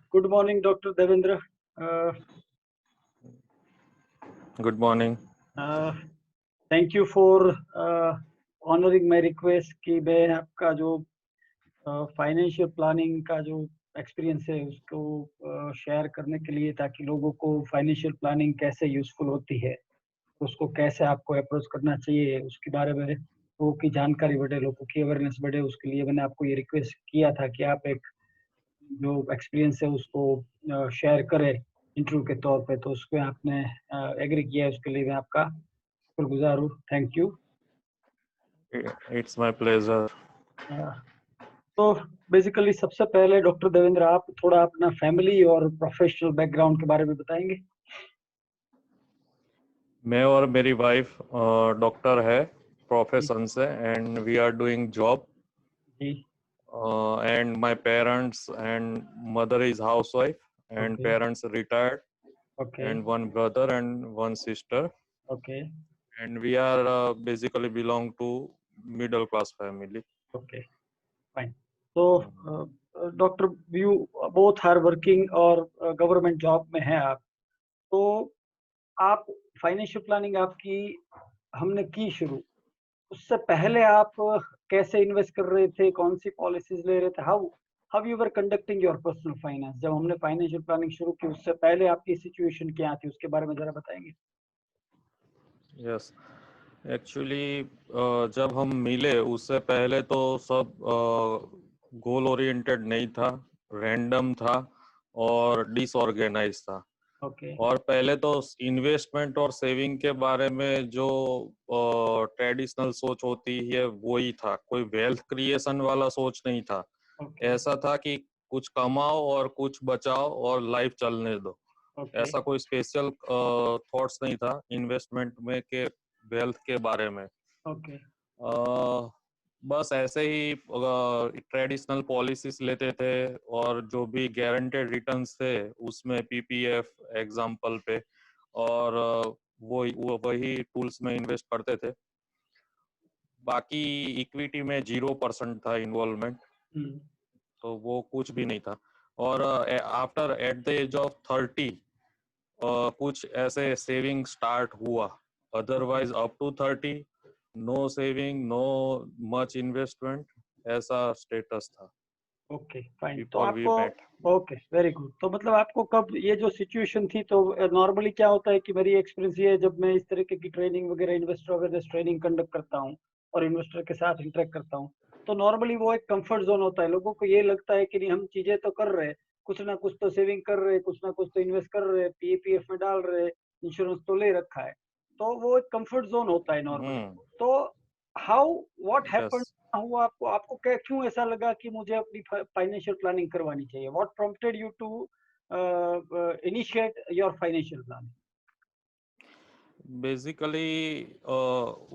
Good morning, Dr. Devendra. Uh, Good morning. uh, Thank you for honoring my request कि मैं आपका जो financial planning का जो एक्सपीरियंस है उसको शेयर करने के लिए, ताकि लोगों को फाइनेंशियल प्लानिंग कैसे यूजफुल होती है, उसको कैसे आपको अप्रोच करना चाहिए, उसके बारे में लोगों की जानकारी बढ़े, लोगों की अवेयरनेस बढ़े। उसके लिए मैंने आपको ये रिक्वेस्ट किया था कि आप एक जो एक्सपीरियंस है उसको शेयर करें इंटरव्यू के तौर पे। तो उसको आपने एग्री किया है, उसके लिए मैं आपका शुक्रगुजार हूँ। Thank you. It's my pleasure. तो बेसिकली सबसे पहले डॉक्टर देवेंद्र, आप थोड़ा अपना फैमिली और प्रोफेशनल बैकग्राउंड के बारे में बताएंगे। मैं और मेरी वाइफ डॉक्टर है जी प्रोफेशन से and we are doing job जी। And my parents and mother is housewife and okay parents retired okay and one brother and one sister okay and we are basically belong to middle class family. Okay, fine. तो doctor, you both are working और government job में हैं आप। तो आप financial planning आपकी हमने की शुरू, उससे पहले आप कैसे इन्वेस्ट कर रहे थे, कौन सी पॉलिसीज ले रहे थे, how how you were conducting your personal finance? जब हमने फाइनेंशियल प्लानिंग शुरू की उससे पहले आपकी सिचुएशन क्या थी, उसके बारे में जरा बताएंगे। यस, एक्चुअली जब हम मिले उससे पहले तो सब गोल ओरिएंटेड नहीं था, रैंडम था और डिसऑर्गेनाइज था। ओके और पहले तो इन्वेस्टमेंट और सेविंग के बारे में जो ट्रेडिशनल सोच होती है वो ही था, कोई वेल्थ क्रिएशन वाला सोच नहीं था। ओके ऐसा था कि कुछ कमाओ और कुछ बचाओ और लाइफ चलने दो। ओके ऐसा कोई स्पेशल थॉट्स नहीं था इन्वेस्टमेंट में के वेल्थ के बारे में। ओके अ, बस ऐसे ही ट्रेडिशनल पॉलिसीज लेते थे और जो भी गारंटेड रिटर्न्स थे उसमें पीपीएफ एग्जाम्पल पे और वही टूल्स में इन्वेस्ट करते थे। बाकी इक्विटी में 0% था इन्वॉल्वमेंट, हम्म तो वो कुछ भी नहीं था। और after at the age of 30 कुछ ऐसे सेविंग स्टार्ट हुआ, okay otherwise up to 30 no saving, no much investment, ऐसा स्टेटस था ओके, फाइन। तो बिफोर वी आपको, मेट। Okay, very good. तो मतलब आपको कब ये जो सिचुएशन थी, तो नॉर्मली क्या होता है कि मेरी एक्सपीरियंस ये है, जब मैं इस तरीके की ट्रेनिंग वगैरह, इन्वेस्टर अवेयरनेस ट्रेनिंग कंडक्ट करता हूँ और इन्वेस्टर के साथ इंटरेक्ट करता हूँ, तो नॉर्मली वो एक कंफर्ट जोन होता है। लोगों को ये लगता है कि नहीं, हम चीजें तो कर रहे हैं, कुछ ना कुछ तो सेविंग कर रहे हैं, कुछ ना कुछ तो इन्वेस्ट कर रहे हैं, पीएपीएफ में डाल रहे हैं, इंश्योरेंस तो ले रखा है। तो वो एक कंफर्ट जोन होता है नॉर्मली। तो हाउ, व्हाट यस, हैपेंड हुआ आपको? आपको क्या, क्यों ऐसा लगा कि मुझे अपनी फाइनेंशियल प्लानिंग करवानी चाहिए? What prompted you to initiate your financial planning? Basically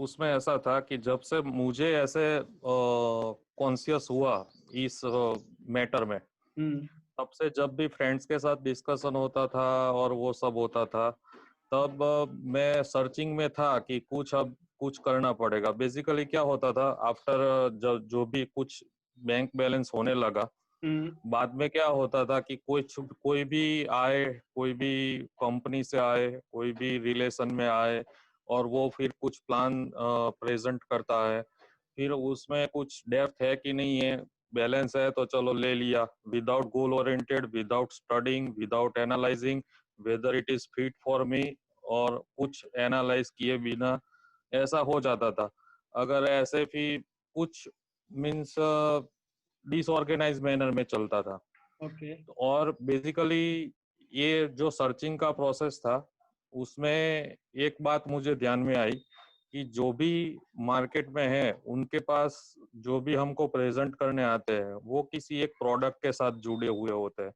उसमें ऐसा था कि जब से मुझे ऐसे कॉन्शियस हुआ इस मैटर में, हम्म तब से जब भी फ्रेंड्स के साथ डिस्कशन होता था और वो सब होता था, तब मैं सर्चिंग में था कि कुछ अब कुछ करना पड़ेगा। बेसिकली क्या होता था, आफ्टर जो भी कुछ बैंक बैलेंस होने लगा, हम्म बाद में क्या होता था कि कोई भी आए, कोई भी कंपनी से आए, कोई भी रिलेशन में आए और वो फिर कुछ प्लान प्रेजेंट करता है, फिर उसमें कुछ डेप्थ है कि नहीं है, बैलेंस है तो चलो ले लिया, without goal oriented, without studying, without analysing whether it is fit for me, और कुछ एनालाइज किए बिना ऐसा हो जाता था। अगर ऐसे भी कुछ मीन्स डिसऑर्गेनाइज मैनर में चलता था। ओके और बेसिकली ये जो सर्चिंग का प्रोसेस था, उसमें एक बात मुझे ध्यान में आई कि जो भी मार्केट में है उनके पास जो भी हमको प्रेजेंट करने आते हैं वो किसी एक प्रोडक्ट के साथ जुड़े हुए होते हैं।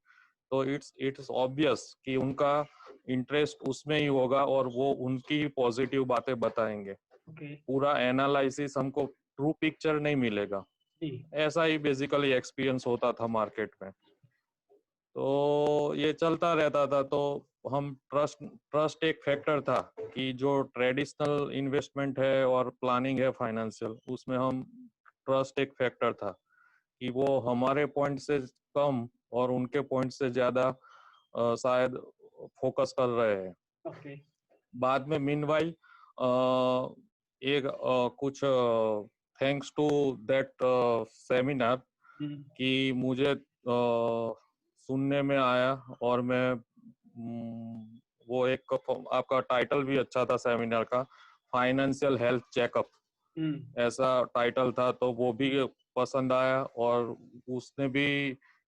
तो इट्स ऑब्वियस कि उनका इंटरेस्ट उसमें ही होगा और वो उनकी पॉजिटिव बातें बताएंगे, ओके पूरा एनालिसिस हमको ट्रू पिक्चर नहीं मिलेगा। जी ऐसा ही बेसिकली एक्सपीरियंस होता था मार्केट में। तो ये चलता रहता था। तो हम ट्रस्ट ट्रस्ट एक फैक्टर था कि जो ट्रेडिशनल इन्वेस्टमेंट है और प्लानिंग है फाइनेंशियल, उसमें हम ट्रस्ट एक फैक्टर था कि वो हमारे पॉइंट से कम और उनके पॉइंट से ज्यादा शायद फोकस कर रहे हैं। ओके। बाद में मीनवाइल एक कुछ थैंक्स टू दैट सेमिनार कि मुझे सुनने में आया और मैं वो एक आपका टाइटल भी अच्छा था सेमिनार का, फाइनेंशियल हेल्थ चेकअप ऐसा टाइटल था, तो वो भी पसंद आया और उसने भी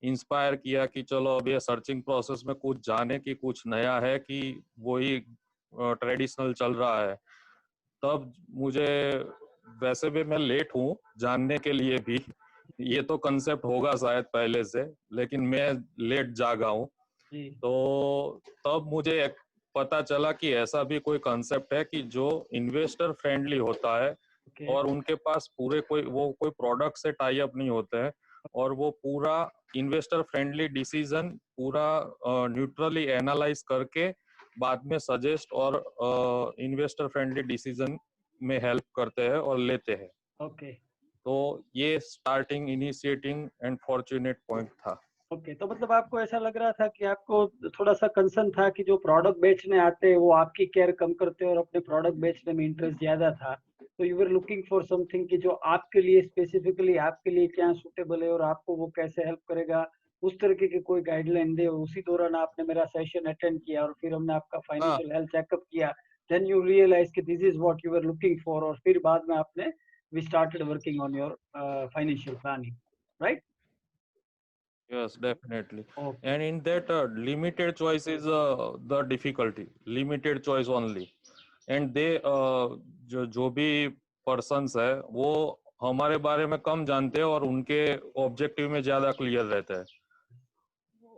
इंस्पायर किया कि चलो अब ये सर्चिंग प्रोसेस में कुछ जाने की कुछ नया है कि वही ट्रेडिशनल चल रहा है। तब मुझे, वैसे भी मैं लेट हूँ जानने के लिए भी, ये तो कंसेप्ट होगा शायद पहले से, लेकिन मैं लेट जागा हूँ। तो तब मुझे एक पता चला कि ऐसा भी कोई कंसेप्ट है कि जो इन्वेस्टर फ्रेंडली होता है और उनके पास पूरे कोई प्रोडक्ट से टाई अप नहीं होते हैं और वो पूरा इन्वेस्टर फ्रेंडली डिसीजन पूरा न्यूट्रली एनालाइज करके बाद में सजेस्ट और इन्वेस्टर फ्रेंडली डिसीजन में हेल्प करते हैं और लेते हैं। ओके। तो ये starting initiating and fortunate point था। ओके, तो मतलब आपको ऐसा लग रहा था कि आपको थोड़ा सा कंसर्न था कि जो प्रोडक्ट बेचने आते हैं वो आपकी केयर कम करते हैं और अपने प्रोडक्ट बेचने में इंटरेस्ट ज्यादा था, तो you were looking for something कि जो आपके लिए स्पेसिफिकली आपके लिए क्या सूटेबल है और आपको वो कैसे हेल्प करेगा, उस तरीके की कोई गाइडलाइन दे। उसी दौरान आपने मेरा सेशन अटेंड किया और फिर हमने आपका हाँ, फाइनेंशियल हेल्थ चेकअप किया, देन यू रियलाइज कि this is what you were looking for, और फिर बाद में आपने we started working on your financial planning, right? yes, definitely. Okay. And in that limited choice is the difficulty, limited choice only. And they जो भी persons है वो हमारे बारे में कम जानते हैं और उनके ऑब्जेक्टिव में ज्यादा क्लियर रहते हैं,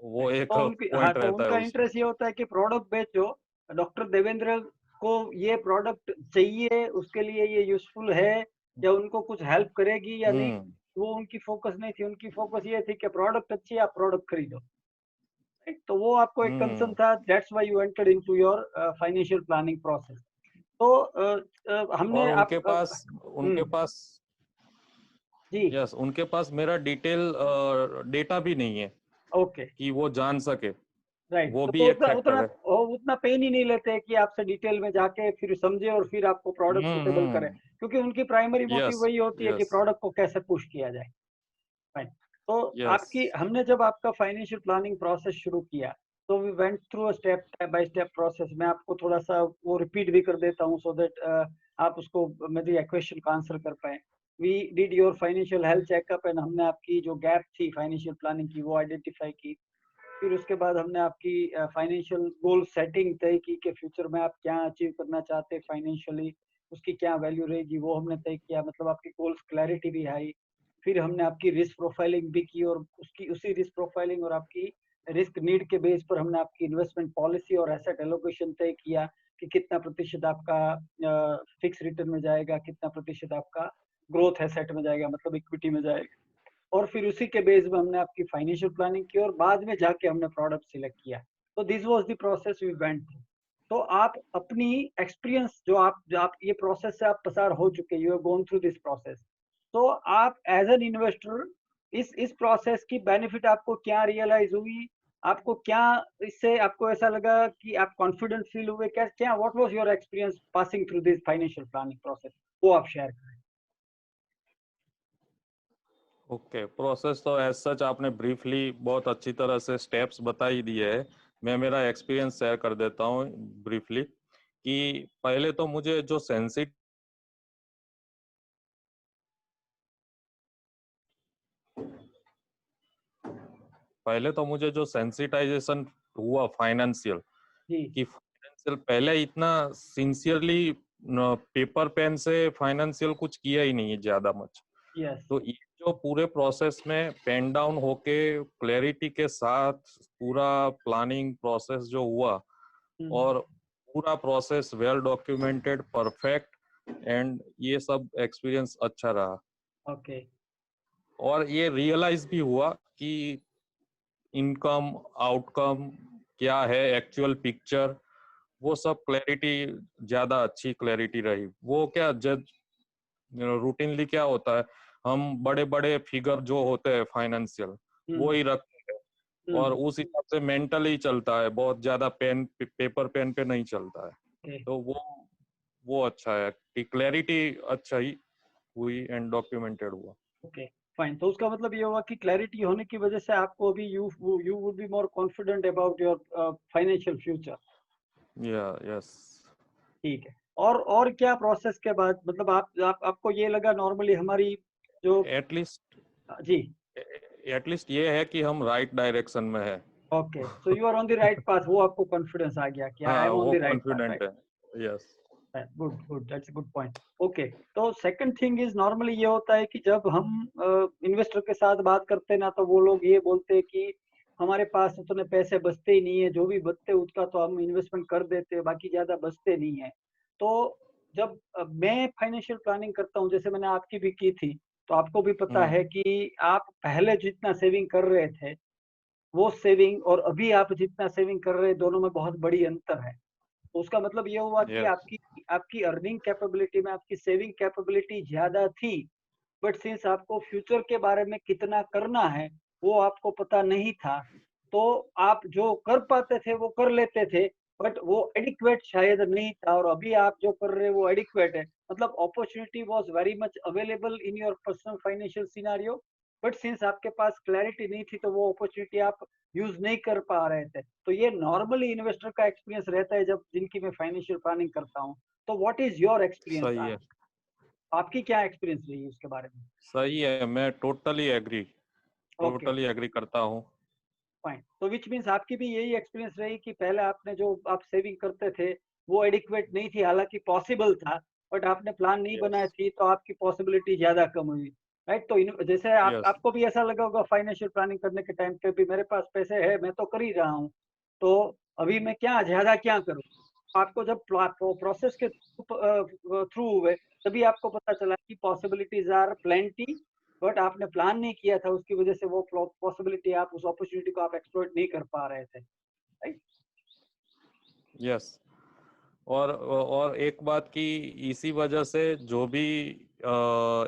वो एक तो उनकी, हाँ, पॉइंट तो रहता है उनका उसमें। इंटरेस्ट ये होता है कि प्रोडक्ट बेचो, डॉक्टर देवेंद्र को ये प्रोडक्ट चाहिए, उसके लिए ये यूजफुल है या उनको कुछ हेल्प करेगी या नहीं, हम्म। वो उनकी फोकस नहीं थी। उनकी फोकस ये थी कि प्रोडक्ट अच्छी है, आप प्रोडक्ट खरीदो, राइट? तो वो आपको एक कंसर्न हम्म। था, that's why you entered into your financial planning process. तो हमने और आप उनके पास जी, यस, उनके पास मेरा डिटेल डेटा भी नहीं है ओके, कि वो जान सके, राइट। वो तो भी वो एक उतना उतना फैक्टर है। वो उतना पेन ही नहीं लेते कि आपसे डिटेल में जाके फिर समझे और फिर आपको प्रोडक्ट सुटेबल करे, हम्म। क्योंकि उनकी प्राइमरी मोटिव यस, वही होती है कि यस, प्रोडक्ट को कैसे पुश किया जाए, राइट? तो यस। आपकी, हमने जब आपका फाइनेंशियल प्लानिंग प्रोसेस शुरू किया, तो we went through a step by step process. मैं आपको थोड़ा सा वो रिपीट भी कर देता हूँ सो दैट आप उसको मेरी क्वेश्चन का आंसर कर पाए। We did your financial health checkup and हमने आपकी जो गैप थी फाइनेंशियल प्लानिंग की वो आइडेंटिफाई की। फिर उसके बाद हमने आपकी फाइनेंशियल गोल सेटिंग तय की कि फ्यूचर में आप क्या अचीव करना चाहते हैं फाइनेंशियली, उसकी क्या वैल्यू रहेगी वो हमने तय किया, मतलब आपकी गोल्स क्लैरिटी भी आई। फिर हमने आपकी रिस्क प्रोफाइलिंग भी की और उसकी उसी रिस्क प्रोफाइलिंग और आपकी रिस्क नीड के बेस पर हमने आपकी इन्वेस्टमेंट पॉलिसी और एसेट एलोकेशन तय किया कि कितना प्रतिशत आपका फिक्स रिटर्न में जाएगा, कितना प्रतिशत आपका ग्रोथ एसेट में जाएगा, मतलब इक्विटी में जाएगा। और फिर उसी के बेस में हमने आपकी फाइनेंशियल प्लानिंग की और बाद में जाके हमने प्रोडक्ट सिलेक्ट किया। तो this was the process we went through. तो आप अपनी एक्सपीरियंस जो आप ये प्रोसेस से आप पसार हो चुके, you have gone through this process, तो आप एज एन इन्वेस्टर इस प्रोसेस की बेनिफिट आपको क्या रियलाइज हुई? आपको क्या इससे आपको ऐसा लगा कि आप कॉन्फिडेंट फील हुए? क्या क्या what was your experience passing through this financial planning process, वो आप शेयर करें। ओके, प्रोसेस तो एज सच आपने ब्रीफली बहुत अच्छी तरह से स्टेप्स बता ही दिए है। मैं मेरा एक्सपीरियंस शेयर कर देता हूँ ब्रीफली कि पहले तो मुझे जो सेंसिटाइजेशन हुआ फाइनेंशियल, जी, कि फाइनेंशियल पहले इतना सिंसियरली पेपर पेन से फाइनेंशियल कुछ किया ही नहीं है ज्यादा मच। यस। तो ये जो पूरे प्रोसेस में पेन डाउन होके क्लैरिटी के साथ पूरा प्लानिंग प्रोसेस जो हुआ और पूरा process well documented, perfect, and ये सब एक्सपीरियंस अच्छा रहा। ओके। और ये रियलाइज भी हुआ कि इनकम आउटकम क्या है, एक्चुअल पिक्चर, वो सब क्लैरिटी, ज्यादा अच्छी क्लैरिटी रही। वो क्या जज रूटीनली क्या होता है, हम बड़े बड़े फिगर जो होते हैं फाइनेंशियल वो ही रखते और उस हिसाब से मेंटली चलता है, बहुत ज्यादा पेपर पेन पे नहीं चलता है। Okay. तो वो अच्छा है कि क्लैरिटी अच्छा ही हुई एंड डॉक्यूमेंटेड हुआ। ओके फाइन, तो उसका मतलब ये हुआ कि क्लैरिटी होने की वजह से आपको अभी you would be more confident about your financial future. Yes. ठीक है। और क्या प्रोसेस के बाद, मतलब आपको ये लगा नॉर्मली हमारी जो एटलीस्ट जी ये है कि हम राइट डायरेक्शन में है। Okay, so you are on the right path, वो आपको कॉन्फिडेंस आ गया कि आई हाँ, एम ऑन वो the right path, confident right? है। Yes. Good good, that's a good point. Okay, तो सेकंड थिंग इज नॉर्मली ये होता है कि जब हम इन्वेस्टर के साथ बात करते हैं ना, तो वो लोग ये बोलते हैं कि हमारे पास उतने पैसे बचते ही नहीं है, जो भी बचते उसका तो हम इन्वेस्टमेंट कर देते हैं, बाकी ज्यादा बचते नहीं है। तो जब मैं फाइनेंशियल प्लानिंग करता हूँ, जैसे मैंने आपकी भी की थी, तो आपको भी पता है कि आप पहले जितना सेविंग कर रहे थे, वो सेविंग और अभी आप जितना सेविंग कर रहे हैं, दोनों में बहुत बड़ी अंतर है। तो उसका मतलब ये हुआ कि यस। आपकी आपकी अर्निंग कैपेबिलिटी में आपकी सेविंग कैपेबिलिटी ज्यादा थी, बट सिंस आपको फ्यूचर के बारे में कितना करना है वो आपको पता नहीं था, तो आप जो कर पाते थे वो कर लेते थे, बट वो एडिक्वेट शायद नहीं था। और अभी आप जो कर रहे हैं वो एडिक्वेट है, मतलब opportunity was very much available in your personal financial scenario, but since आपके पास क्लैरिटी नहीं थी तो वो अपॉर्चुनिटी आप यूज नहीं कर पा रहे थे। तो ये नॉर्मली इन्वेस्टर का एक्सपीरियंस रहता है जब जिनकी मैं फाइनेंशियल प्लानिंग करता हूँ। तो व्हाट इज योर एक्सपीरियंस, सही है। आपकी क्या एक्सपीरियंस रही है उसके बारे में? सही है, मैं ओके टोटली एग्री करता हूँ। फाइन, तो विच मीन्स आपकी भी यही एक्सपीरियंस रही कि पहले आपने जो आप सेविंग करते थे वो एडिक्वेट नहीं थी, हालांकि पॉसिबल था, बट आपने प्लान नहीं बनाया यस। थी तो आपकी पॉसिबिलिटी ज्यादा कम हुई, राइट? तो जैसे यस। आपको भी ऐसा लगा होगा फाइनेंशियल प्लानिंग करने के टाइम पे भी, मेरे पास पैसे है, मैं तो कर ही रहा हूँ, तो अभी मैं क्या ज्यादा क्या करूँ। आपको जब प्रोसेस के थ्रू हुए तभी आपको पता चला कि पॉसिबिलिटीज आर प्लेंटी, बट आपने प्लान नहीं किया था, उसकी वजह से वो पॉसिबिलिटी, आप उस अपॉर्चुनिटी को आप एक्सप्लॉइट नहीं कर पा रहे थे, राइट? यस। और एक बात की, इसी वजह से जो भी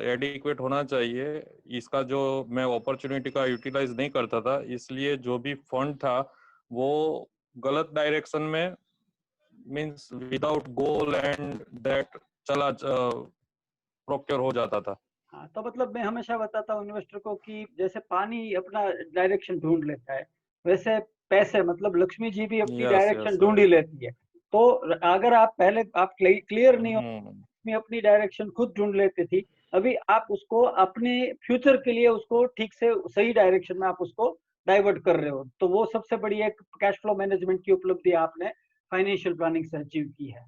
एडिक्वेट होना चाहिए, इसका जो मैं अपॉर्चुनिटी का यूटिलाइज नहीं करता था, इसलिए जो भी फंड था वो गलत डायरेक्शन में, means without goal and that चला प्रोक्योर हो जाता था। हाँ, तो मतलब मैं हमेशा बताता हूँ इन्वेस्टर को कि जैसे पानी अपना डायरेक्शन ढूंढ लेता है, वैसे पैसे, मतलब लक्ष्मी जी भी अपनी यस। Direction yes. ढूंढ ही लेती है। तो अगर आप पहले आप क्लियर नहीं हो, हम्म। में अपनी डायरेक्शन खुद ढूंढ लेती थी, अभी आप उसको अपने फ्यूचर के लिए उसको ठीक से सही डायरेक्शन में आप उसको डाइवर्ट कर रहे हो, तो वो सबसे बड़ी एक कैश फ्लो मैनेजमेंट की उपलब्धि आपने फाइनेंशियल प्लानिंग से अचीव की है।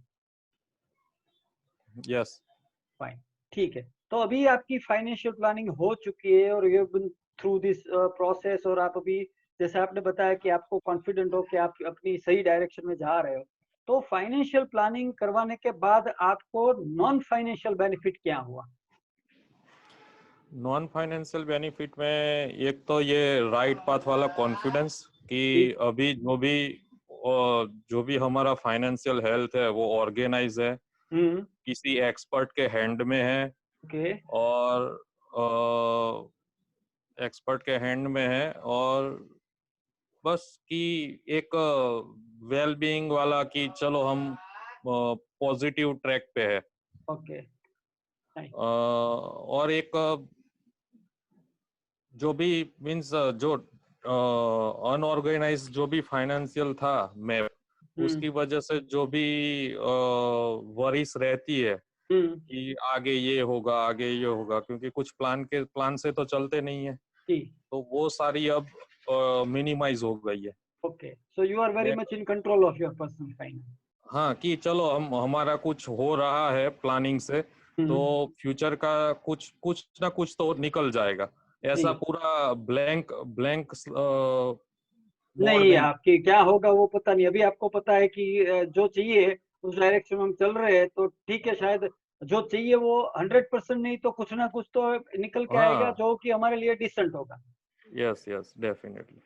यस। फाइन, ठीक है। तो अभी आपकी फाइनेंशियल प्लानिंग हो चुकी है और you been through this process, और आप अभी जैसे आपने बताया कि आपको कॉन्फिडेंट हो कि आप अपनी सही डायरेक्शन में जा रहे हो, तो फाइनेंशियल प्लानिंग करवाने के बाद आपको नॉन फाइनेंशियल बेनिफिट क्या हुआ? नॉन फाइनेंशियल बेनिफिट में एक तो ये राइट पाथ वाला कॉन्फिडेंस कि ठीक। अभी जो भी हमारा फाइनेंशियल हेल्थ है वो ऑर्गेनाइज है, हम्म। किसी एक्सपर्ट के हैंड में है। ओके। और एक्सपर्ट के हैंड में है, और बस कि एक वेल बीइंग वाला कि चलो हम पॉजिटिव ट्रैक पे है। ओके। नाइस। और एक जो भी मीन्स जो अनऑर्गेनाइज जो भी फाइनेंशियल था मैप, हम्म। उसकी वजह से जो भी वरीज रहती है हम्म। कि आगे ये होगा, क्योंकि कुछ प्लान से तो चलते नहीं है, जी। तो वो सारी अब मिनिमाइज हो गई है। Okay, so you are very मैं much in control of your personal finance. हाँ, कि चलो हमारा कुछ हो रहा है प्लानिंग से, तो हम्म। फ्यूचर का कुछ कुछ ना कुछ तो निकल जाएगा। जी। ऐसा पूरा ब्लैंक ब्लैंक मोड नहीं, नहीं। आपकी क्या होगा वो पता नहीं, अभी आपको पता है कि जो चाहिए उस डायरेक्शन में हम चल रहे हैं, तो ठीक है, शायद जो चाहिए वो 100% नहीं तो कुछ ना कुछ तो निकल के आएगा हाँ। जो कि हमारे लिए डिसेंट होगा। यस। Yes, definitely.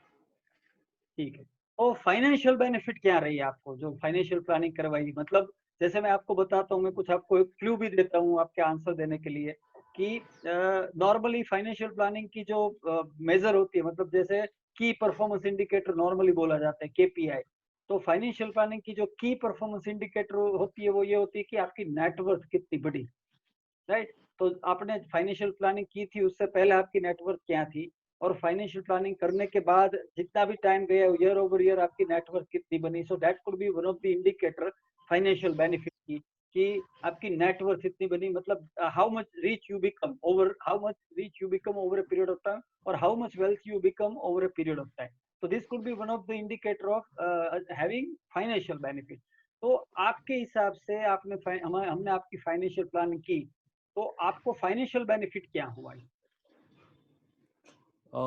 ठीक है। तो फाइनेंशियल बेनिफिट क्या रही आपको जो फाइनेंशियल प्लानिंग करवाई, मतलब जैसे मैं आपको बताता हूँ, मैं कुछ आपको एक क्लू भी देता हूँ आपके आंसर देने के लिए कि नॉर्मली फाइनेंशियल प्लानिंग की जो मेजर होती है, मतलब जैसे की परफॉर्मेंस इंडिकेटर नॉर्मली बोला जाता है, केपीआई। तो फाइनेंशियल प्लानिंग की जो की परफॉर्मेंस इंडिकेटर होती है वो ये होती है कि आपकी नेटवर्थ कितनी बड़ी, राइट। तो आपने फाइनेंशियल प्लानिंग की थी, उससे पहले आपकी नेटवर्थ क्या थी, और फाइनेंशियल प्लानिंग करने के बाद जितना भी टाइम गया ईयर ओवर ईयर आपकी नेटवर्थ कितनी बनी। So that could be one of the indicator financial benefit की, कि आपकी नेटवर्थ इतनी बनी, मतलब how much rich you become over a period of time, और how much wealth you become over a period of time. तो this could be one of the indicator of having financial benefit. तो आपके हिसाब से हमने आपकी financial planning की, तो आपको फाइनेंशियल बेनिफिट क्या हुआ? अ,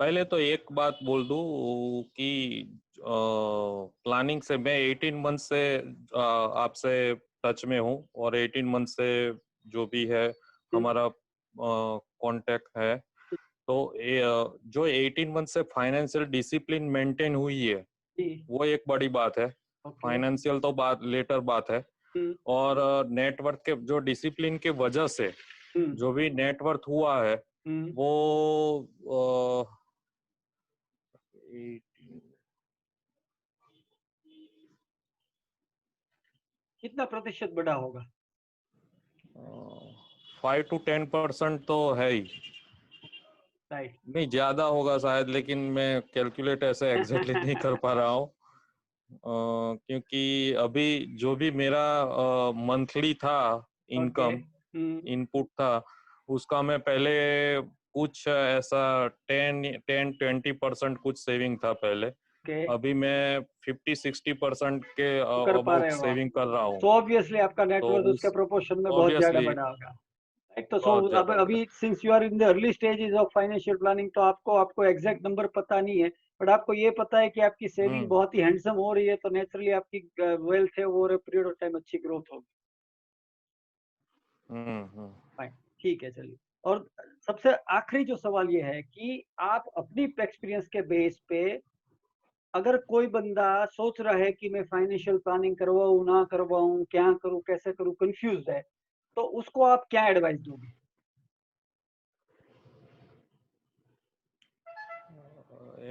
पहले तो एक बात बोल दूं कि प्लानिंग से मैं 18 मंथ से आपसे टच में हूँ, और 18 मंथ से जो भी है हमारा कांटेक्ट है। तो जो 18 मंथ से फाइनेंशियल डिसिप्लिन मेंटेन हुई है जी। वो एक बड़ी बात है। ओके। फाइनेंशियल तो बात लेटर बात है। और नेटवर्थ के जो डिसिप्लिन के वजह से जो भी नेटवर्थ हुआ है वो 18 कितना प्रतिशत बढ़ा होगा? 5 to 10% तो है ही। राइट। नहीं, ज्यादा होगा शायद, लेकिन मैं कैलकुलेट ऐसे एग्जैक्टली नहीं कर पा रहा हूँ। क्योंकि अभी जो भी मेरा मंथली था ओके। इनकम इनपुट था, उसका मैं पहले कुछ ऐसा 10-20% कुछ सेविंग था पहले। ओके। अभी मैं 50-60% के कर पा अबाउट रहे हो आप, सेविंग कर रहा हूँ। तो ऑब्वियसली आपका तो नेटवर्थ उसके उस प्रोपोर्शन में बहुत ज्यादा ऑब्वियसली बढ़ा होगा, राइट। तो बहुत अब ज्यादा बड़ा। अभी since you are in the early stages of financial planning, तो आपको एग्जैक्ट नंबर पता नहीं है, बट आपको ये पता है कि आपकी सेविंग हम्म बहुत ही हैंडसम हो रही है, तो नेचुरली आपकी वेल्थ है ओवर पीरियड ऑफ टाइम अच्छी ग्रोथ होगी। हम्म। फाइन, ठीक है, चलिए। और सबसे आखिरी जो सवाल ये है कि आप अपनी एक्सपीरियंस के बेस पे, अगर कोई बंदा सोच रहा है कि मैं फाइनेंशियल प्लानिंग करवाऊं ना करवाऊं, क्या करूं कैसे करूं, कंफ्यूज है, तो उसको आप क्या एडवाइस दोगे?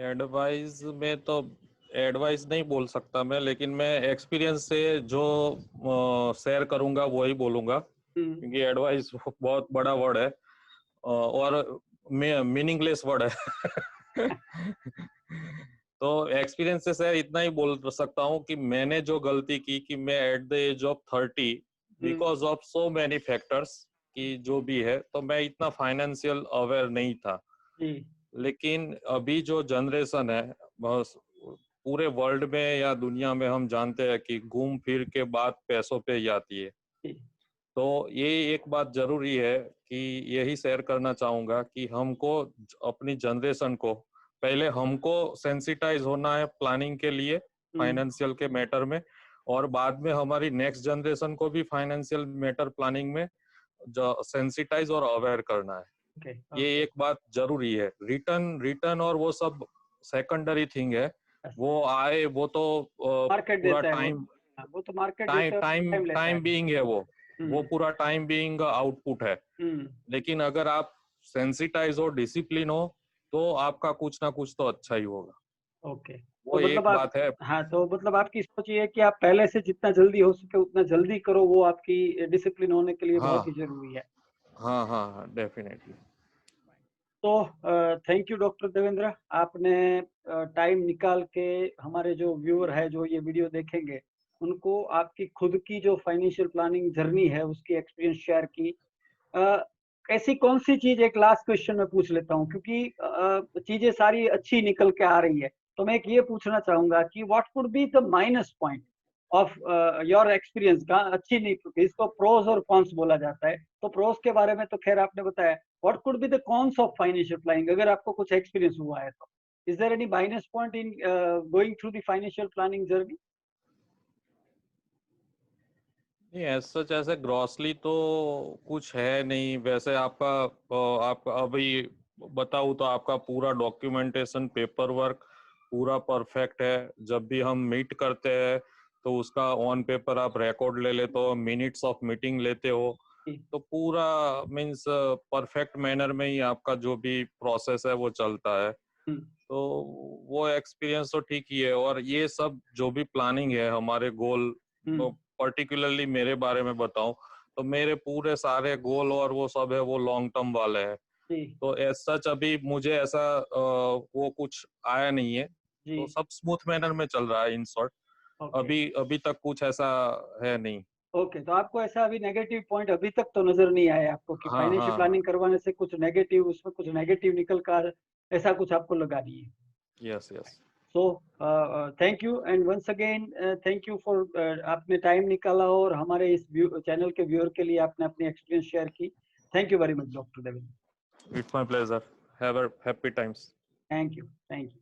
एडवाइस में तो एडवाइस नहीं बोल सकता मैं, लेकिन मैं एक्सपीरियंस से जो शेयर करूंगा वही बोलूंगा, क्योंकि एडवाइस बहुत बड़ा वर्ड है और मीनिंगलेस वर्ड है। तो एक्सपीरियंस से सर इतना ही बोल सकता हूँ कि मैंने जो गलती की कि मैं at the age of 30 because of so many factors कि जो भी है, तो मैं इतना फाइनेंशियल अवेयर नहीं था। जी। लेकिन अभी जो जनरेशन है, बस पूरे वर्ल्ड में या दुनिया में हम जानते हैं कि घूम फिर के बात पैसों पे ही आती है। जी। तो ये एक बात जरूरी है कि यही शेयर करना चाहूंगा कि हमको अपनी जनरेशन को पहले हमको सेंसिटाइज होना है प्लानिंग के लिए, फाइनेंशियल के मैटर में, और बाद में हमारी नेक्स्ट जनरेशन को भी फाइनेंशियल मैटर प्लानिंग में जो सेंसिटाइज और अवेयर करना है। ओके। ये एक बात जरूरी है। रिटर्न रिटर्न और वो सब सेकेंडरी थिंग है। वो आए वो तो मार्केट पूरा देता है वो। टाइम हाँ, वो तो मार्केट टाइम देता है, टाइम टाइम लेता है। टाइम बीइंग है वो हम्म। पूरा टाइम बीइंग आउटपुट है। हम्म। लेकिन अगर आप सेंसिटाइज हो, डिसिप्लिन हो, तो आपका कुछ ना कुछ तो अच्छा ही होगा। ओके। तो वो मतलब एक आप, बात है। हाँ, तो मतलब आपकी सोच ये है कि आप पहले से जितना जल्दी हो सके उतना जल्दी करो, वो आपकी डिसिप्लिन होने के लिए बहुत हाँ ही जरूरी है। हाँ हाँ हाँ, डेफिनेटली। तो थैंक यू डॉक्टर देवेंद्र, आपने टाइम निकाल के हमारे जो व्यूअर है जो ये वीडियो देखेंगे उनको आपकी खुद की जो फाइनेंशियल प्लानिंग जर्नी है उसकी एक्सपीरियंस शेयर की। अ, ऐसी कौन सी चीज, एक लास्ट क्वेश्चन में पूछ लेता हूँ क्योंकि चीजें सारी अच्छी निकल के आ रही है, तो मैं एक ये पूछना चाहूंगा कि what could be the minus point of your experience का, अच्छी नहीं क्योंकि इसको प्रोज और कॉन्स बोला जाता है, तो प्रोज के बारे में तो खैर आपने बताया, what could be the cons of financial planning अगर आपको कुछ एक्सपीरियंस हुआ है तो? Is there any minus point in going through the financial planning journey? नहीं, ऐसा जैसे ग्रॉसली तो कुछ है नहीं वैसे। आपका अभी बताऊँ तो आपका पूरा डॉक्यूमेंटेशन पेपर वर्क पूरा परफेक्ट है। जब भी हम मीट करते हैं तो उसका ऑन पेपर आप रिकॉर्ड ले लेते हो, मिनट्स ऑफ मीटिंग लेते हो, जी। तो पूरा मीन्स परफेक्ट मैनर में ही आपका जो भी प्रोसेस है वो चलता है। हम्म, तो वो एक्सपीरियंस तो ठीक ही है। और ये सब जो भी प्लानिंग है हमारे गोल, हम्म, पर्टिकुलरली मेरे बारे में बताऊं तो मेरे पूरे सारे गोल और वो सब है वो लॉन्ग टर्म वाले हैं। जी, तो एज सच अभी मुझे ऐसा वो कुछ आया नहीं है। जी। तो सब स्मूथ मैनर में चल रहा है इन शॉर्ट। ओके, अभी अभी तक कुछ ऐसा है नहीं। ओके। तो आपको ऐसा अभी नेगेटिव पॉइंट अभी तक तो नजर नहीं आया आपको कि हाँ फाइनेंशियल हाँ हाँ, प्लानिंग करवाने से कुछ नेगेटिव, उसमें कुछ नेगेटिव निकल कर ऐसा कुछ आपको लगा नहीं है? Yes yes. So thank you and once again thank you for आपने टाइम निकाला और हमारे इस चैनल के व्यूअर के लिए आपने अपनी एक्सपीरियंस शेयर की। Thank you very much doctor Devendra. It's my pleasure. Have a happy times. Thank you, thank you.